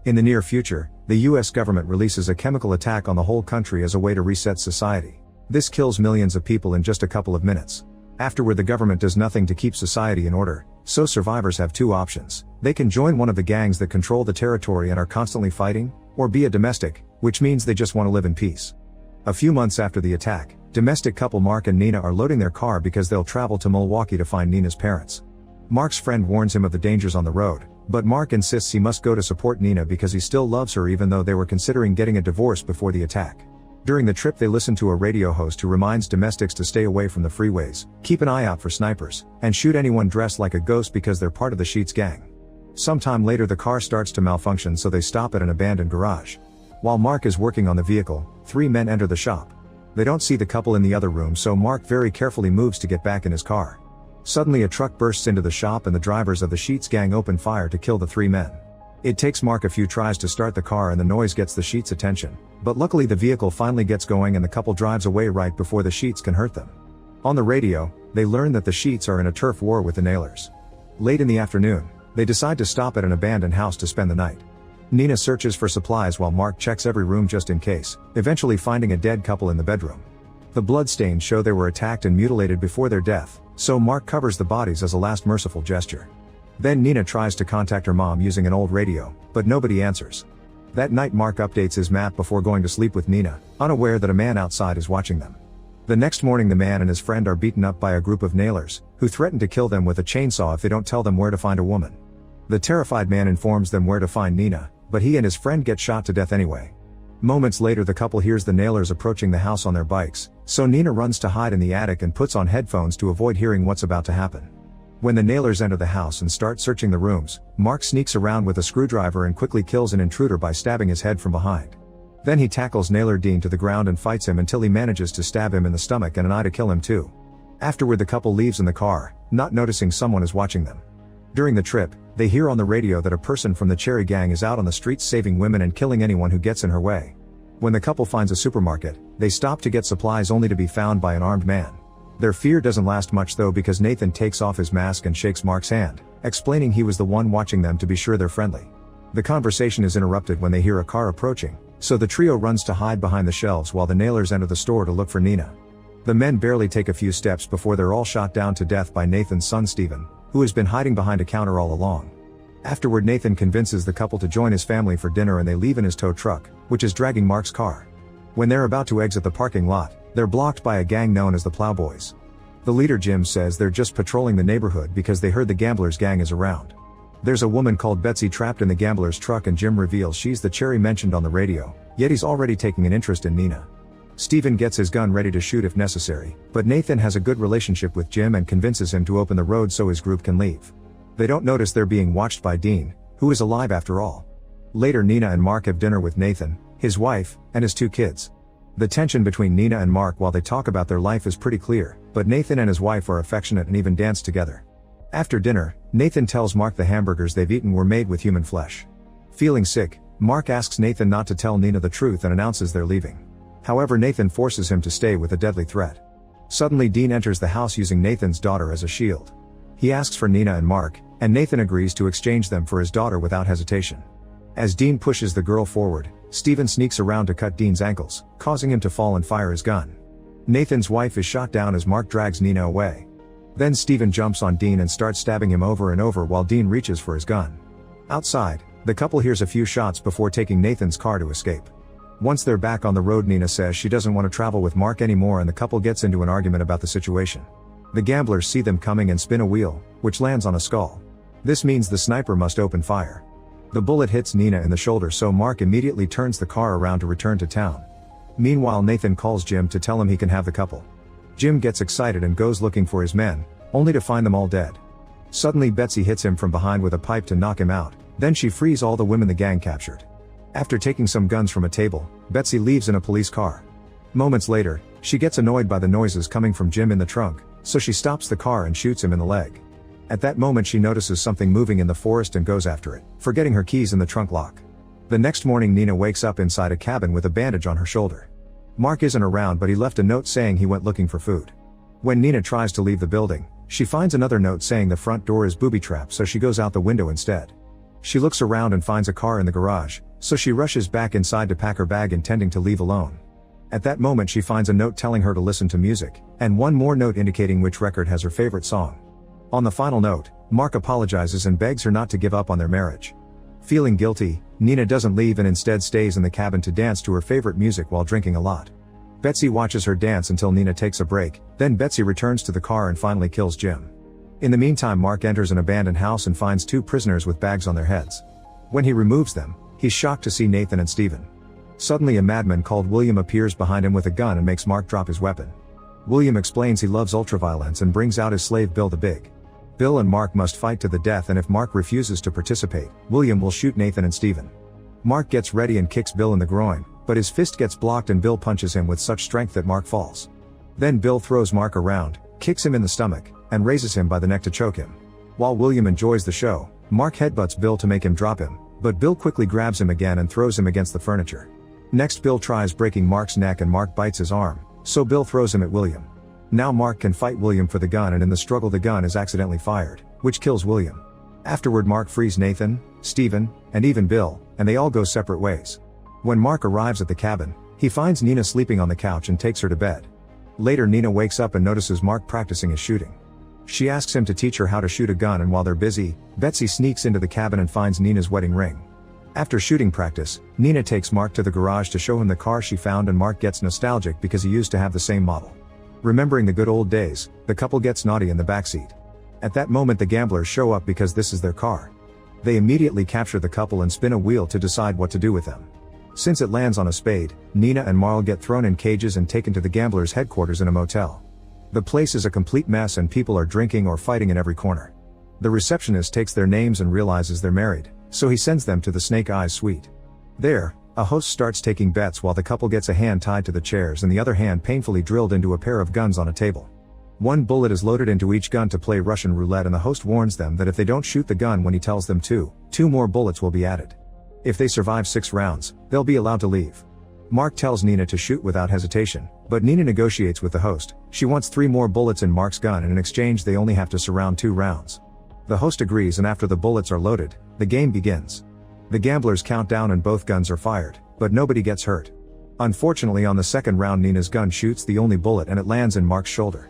In the near future, the US government releases a chemical attack on the whole country as a way to reset society. This kills millions of people in just a couple of minutes. Afterward, the government does nothing to keep society in order, so survivors have two options. They can join one of the gangs that control the territory and are constantly fighting, or be a domestic, which means they just want to live in peace. A few months after the attack, domestic couple Mark and Nina are loading their car because they'll travel to Milwaukee to find Nina's parents. Mark's friend warns him of the dangers on the road, but Mark insists he must go to support Nina because he still loves her even though they were considering getting a divorce before the attack. During the trip, they listen to a radio host who reminds domestics to stay away from the freeways, keep an eye out for snipers, and shoot anyone dressed like a ghost because they're part of the Sheets gang. Sometime later, the car starts to malfunction, so they stop at an abandoned garage. While Mark is working on the vehicle, three men enter the shop. They don't see the couple in the other room, so Mark very carefully moves to get back in his car. Suddenly, a truck bursts into the shop and the drivers of the Sheets gang open fire to kill the three men. It takes Mark a few tries to start the car and the noise gets the Sheets' attention, but luckily the vehicle finally gets going and the couple drives away right before the Sheets can hurt them. On the radio, they learn that the Sheets are in a turf war with the Nailers. Late in the afternoon, they decide to stop at an abandoned house to spend the night. Nina searches for supplies while Mark checks every room just in case, eventually finding a dead couple in the bedroom. The bloodstains show they were attacked and mutilated before their death, so Mark covers the bodies as a last merciful gesture. Then Nina tries to contact her mom using an old radio, but nobody answers. That night, Mark updates his map before going to sleep with Nina, unaware that a man outside is watching them. The next morning, the man and his friend are beaten up by a group of Nailers, who threaten to kill them with a chainsaw if they don't tell them where to find a woman. The terrified man informs them where to find Nina, but he and his friend get shot to death anyway. Moments later, the couple hears the Nailers approaching the house on their bikes, so Nina runs to hide in the attic and puts on headphones to avoid hearing what's about to happen. When the Nailers enter the house and start searching the rooms, Mark sneaks around with a screwdriver and quickly kills an intruder by stabbing his head from behind. Then he tackles Nailer Dean to the ground and fights him until he manages to stab him in the stomach and an eye to kill him too. Afterward, the couple leaves in the car, not noticing someone is watching them. During the trip, they hear on the radio that a person from the Cherry gang is out on the streets saving women and killing anyone who gets in her way. When the couple finds a supermarket, they stop to get supplies only to be found by an armed man. Their fear doesn't last much though, because Nathan takes off his mask and shakes Mark's hand, explaining he was the one watching them to be sure they're friendly. The conversation is interrupted when they hear a car approaching, so the trio runs to hide behind the shelves while the Nailers enter the store to look for Nina. The men barely take a few steps before they're all shot down to death by Nathan's son Steven, who has been hiding behind a counter all along. Afterward, Nathan convinces the couple to join his family for dinner and they leave in his tow truck, which is dragging Mark's car. When they're about to exit the parking lot, they're blocked by a gang known as the Plowboys. The leader, Jim, says they're just patrolling the neighborhood because they heard the Gamblers gang is around. There's a woman called Betsy trapped in the Gamblers truck and Jim reveals she's the Cherry mentioned on the radio, yet he's already taking an interest in Nina. Steven gets his gun ready to shoot if necessary, but Nathan has a good relationship with Jim and convinces him to open the road so his group can leave. They don't notice they're being watched by Dean, who is alive after all. Later, Nina and Mark have dinner with Nathan, his wife, and his two kids. The tension between Nina and Mark while they talk about their life is pretty clear, but Nathan and his wife are affectionate and even dance together. After dinner, Nathan tells Mark the hamburgers they've eaten were made with human flesh. Feeling sick, Mark asks Nathan not to tell Nina the truth and announces they're leaving. However, Nathan forces him to stay with a deadly threat. Suddenly, Dean enters the house using Nathan's daughter as a shield. He asks for Nina and Mark, and Nathan agrees to exchange them for his daughter without hesitation. As Dean pushes the girl forward, Steven sneaks around to cut Dean's ankles, causing him to fall and fire his gun. Nathan's wife is shot down as Mark drags Nina away. Then Steven jumps on Dean and starts stabbing him over and over while Dean reaches for his gun. Outside, the couple hears a few shots before taking Nathan's car to escape. Once they're back on the road, Nina says she doesn't want to travel with Mark anymore and the couple gets into an argument about the situation. The Gamblers see them coming and spin a wheel, which lands on a skull. This means the sniper must open fire. The bullet hits Nina in the shoulder, so Mark immediately turns the car around to return to town. Meanwhile, Nathan calls Jim to tell him he can have the couple. Jim gets excited and goes looking for his men, only to find them all dead. Suddenly, Betsy hits him from behind with a pipe to knock him out, then she frees all the women the gang captured. After taking some guns from a table, Betsy leaves in a police car. Moments later, she gets annoyed by the noises coming from Jim in the trunk, so she stops the car and shoots him in the leg. At that moment, she notices something moving in the forest and goes after it, forgetting her keys in the trunk lock. The next morning, Nina wakes up inside a cabin with a bandage on her shoulder. Mark isn't around, but he left a note saying he went looking for food. When Nina tries to leave the building, she finds another note saying the front door is booby-trapped, so she goes out the window instead. She looks around and finds a car in the garage, so she rushes back inside to pack her bag intending to leave alone. At that moment she finds a note telling her to listen to music, and one more note indicating which record has her favorite song. On the final note, Mark apologizes and begs her not to give up on their marriage. Feeling guilty, Nina doesn't leave and instead stays in the cabin to dance to her favorite music while drinking a lot. Betsy watches her dance until Nina takes a break, then Betsy returns to the car and finally kills Jim. In the meantime Mark enters an abandoned house and finds two prisoners with bags on their heads. When he removes them, he's shocked to see Nathan and Stephen. Suddenly a madman called William appears behind him with a gun and makes Mark drop his weapon. William explains he loves ultraviolence and brings out his slave Bill the Big. Bill and Mark must fight to the death, and if Mark refuses to participate, William will shoot Nathan and Stephen. Mark gets ready and kicks Bill in the groin, but his fist gets blocked and Bill punches him with such strength that Mark falls. Then Bill throws Mark around, kicks him in the stomach, and raises him by the neck to choke him. While William enjoys the show, Mark headbutts Bill to make him drop him, but Bill quickly grabs him again and throws him against the furniture. Next Bill tries breaking Mark's neck and Mark bites his arm, so Bill throws him at William. Now Mark can fight William for the gun, and in the struggle the gun is accidentally fired, which kills William. Afterward Mark frees Nathan, Stephen, and even Bill, and they all go separate ways. When Mark arrives at the cabin, he finds Nina sleeping on the couch and takes her to bed. Later Nina wakes up and notices Mark practicing his shooting. She asks him to teach her how to shoot a gun, and while they're busy, Betsy sneaks into the cabin and finds Nina's wedding ring. After shooting practice, Nina takes Mark to the garage to show him the car she found, and Mark gets nostalgic because he used to have the same model. Remembering the good old days, the couple gets naughty in the backseat. At that moment the gamblers show up because this is their car. They immediately capture the couple and spin a wheel to decide what to do with them. Since it lands on a spade, Nina and Marl get thrown in cages and taken to the gamblers' headquarters in a motel. The place is a complete mess and people are drinking or fighting in every corner. The receptionist takes their names and realizes they're married, so he sends them to the Snake Eyes suite. There, a host starts taking bets while the couple gets a hand tied to the chairs and the other hand painfully drilled into a pair of guns on a table. One bullet is loaded into each gun to play Russian roulette, and the host warns them that if they don't shoot the gun when he tells them to, 2 more bullets will be added. If they survive 6 rounds, they'll be allowed to leave. Mark tells Nina to shoot without hesitation, but Nina negotiates with the host. She wants 3 more bullets in Mark's gun, and in exchange they only have to surround 2 rounds. The host agrees, and after the bullets are loaded, the game begins. The gamblers count down and both guns are fired, but nobody gets hurt. Unfortunately, on the second round Nina's gun shoots the only bullet and it lands in Mark's shoulder.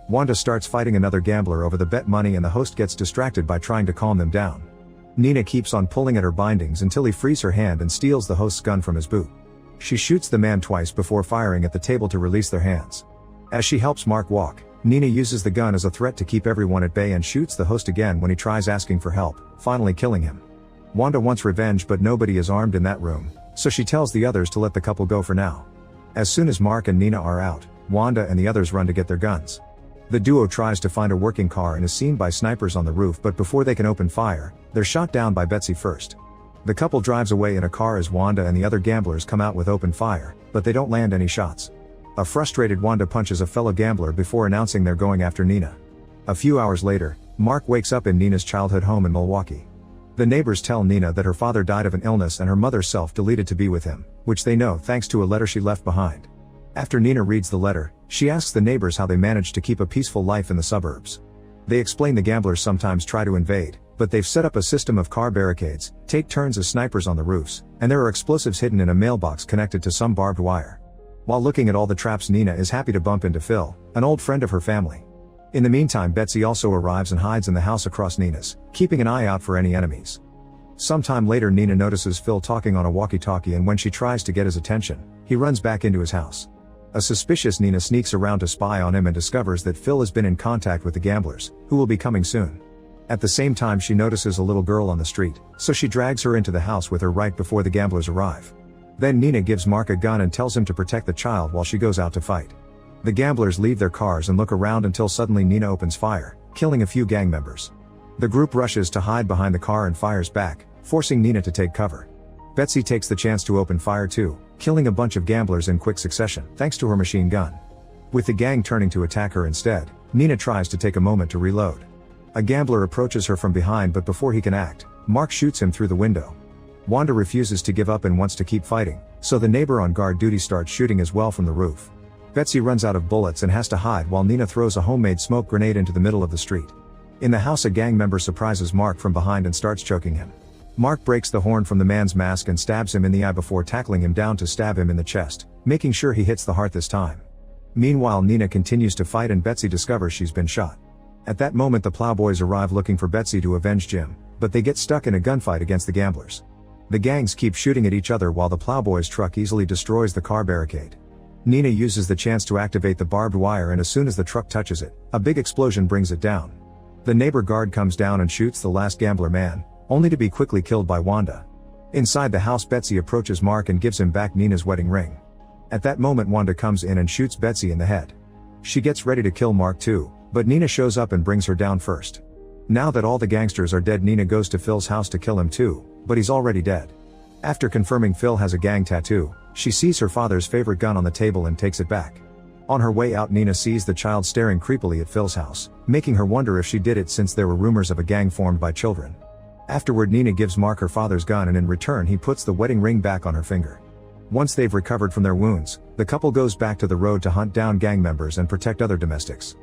Wanda starts fighting another gambler over the bet money and the host gets distracted by trying to calm them down. Nina keeps on pulling at her bindings until he frees her hand and steals the host's gun from his boot. She shoots the man twice before firing at the table to release their hands. As she helps Mark walk, Nina uses the gun as a threat to keep everyone at bay and shoots the host again when he tries asking for help, finally killing him. Wanda wants revenge, but nobody is armed in that room, so she tells the others to let the couple go for now. As soon as Mark and Nina are out, Wanda and the others run to get their guns. The duo tries to find a working car and is seen by snipers on the roof, but before they can open fire, they're shot down by Betsy first. The couple drives away in a car as Wanda and the other gamblers come out with open fire, but they don't land any shots. A frustrated Wanda punches a fellow gambler before announcing they're going after Nina. A few hours later, Mark wakes up in Nina's childhood home in Milwaukee. The neighbors tell Nina that her father died of an illness and her mother self-deleted to be with him, which they know thanks to a letter she left behind. After Nina reads the letter, she asks the neighbors how they managed to keep a peaceful life in the suburbs. They explain the gamblers sometimes try to invade, but they've set up a system of car barricades, take turns as snipers on the roofs, and there are explosives hidden in a mailbox connected to some barbed wire. While looking at all the traps, Nina is happy to bump into Phil, an old friend of her family. In the meantime, Betsy also arrives and hides in the house across Nina's, keeping an eye out for any enemies. Sometime later, Nina notices Phil talking on a walkie-talkie, and when she tries to get his attention, he runs back into his house. A suspicious Nina sneaks around to spy on him and discovers that Phil has been in contact with the gamblers, who will be coming soon. At the same time, she notices a little girl on the street, so she drags her into the house with her right before the gamblers arrive. Then Nina gives Mark a gun and tells him to protect the child while she goes out to fight. The gamblers leave their cars and look around until suddenly Nina opens fire, killing a few gang members. The group rushes to hide behind the car and fires back, forcing Nina to take cover. Betsy takes the chance to open fire too, killing a bunch of gamblers in quick succession, thanks to her machine gun. With the gang turning to attack her instead, Nina tries to take a moment to reload. A gambler approaches her from behind, but before he can act, Mark shoots him through the window. Wanda refuses to give up and wants to keep fighting, so the neighbor on guard duty starts shooting as well from the roof. Betsy runs out of bullets and has to hide while Nina throws a homemade smoke grenade into the middle of the street. In the house, a gang member surprises Mark from behind and starts choking him. Mark breaks the horn from the man's mask and stabs him in the eye before tackling him down to stab him in the chest, making sure he hits the heart this time. Meanwhile, Nina continues to fight and Betsy discovers she's been shot. At that moment the Plowboys arrive looking for Betsy to avenge Jim, but they get stuck in a gunfight against the gamblers. The gangs keep shooting at each other while the Plowboys' truck easily destroys the car barricade. Nina uses the chance to activate the barbed wire, and as soon as the truck touches it, a big explosion brings it down. The neighbor guard comes down and shoots the last gambler man, only to be quickly killed by Wanda. Inside the house, Betsy approaches Mark and gives him back Nina's wedding ring. At that moment Wanda comes in and shoots Betsy in the head. She gets ready to kill Mark too, but Nina shows up and brings her down first. Now that all the gangsters are dead, Nina goes to Phil's house to kill him too, but he's already dead. After confirming Phil has a gang tattoo, she sees her father's favorite gun on the table and takes it back. On her way out, Nina sees the child staring creepily at Phil's house, making her wonder if she did it since there were rumors of a gang formed by children. Afterward, Nina gives Mark her father's gun and in return he puts the wedding ring back on her finger. Once they've recovered from their wounds, the couple goes back to the road to hunt down gang members and protect other domestics.